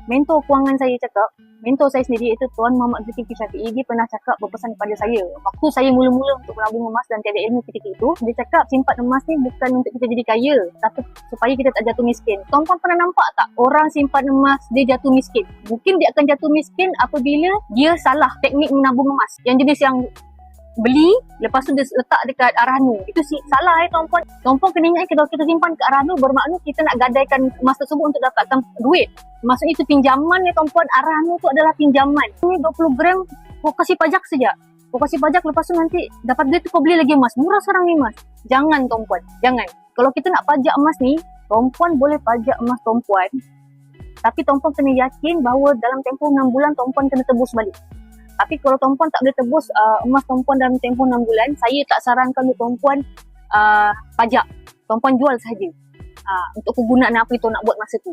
mentor kewangan saya cakap, mentor saya sendiri iaitu Tuan Muhammad Zulkifli Syafiee, dia pernah cakap berpesan kepada saya waktu saya mula-mula untuk menabung emas dan tiada ilmu ketika itu. Dia cakap simpan emas ni bukan untuk kita jadi kaya, tapi supaya kita tak jatuh miskin. Tuan-tuan pernah nampak tak orang simpan emas dia jatuh miskin? Mungkin dia akan jatuh miskin apabila dia salah teknik menabung emas, yang jenis yang beli lepas tu dia letak dekat Arahnu. Itu salah tuan-puan. Tuan-puan kena ingat, kalau kita simpan dekat Arahnu bermakna kita nak gadaikan emas tersebut untuk dapatkan duit. Maksudnya itu pinjaman tuan-puan. Arahnu tu adalah pinjaman. Ini 20 gram kau kasih pajak saja. Kau kasih pajak, lepas tu nanti dapat duit tu kau beli lagi emas. Murah sekarang ni emas. Jangan tuan-puan, jangan. Kalau kita nak pajak emas ni, tuan-puan boleh pajak emas tuan-puan, tapi tuan-puan kena yakin bahawa dalam tempoh 6 bulan tuan-puan kena tebus balik. Tapi kalau tuan-puan tak boleh tebus emas tuan-puan dalam tempoh 6 bulan, saya tak sarankan untuk tuan-puan pajak. Tuan-puan jual sahaja untuk kegunaan apa itu nak buat masa tu.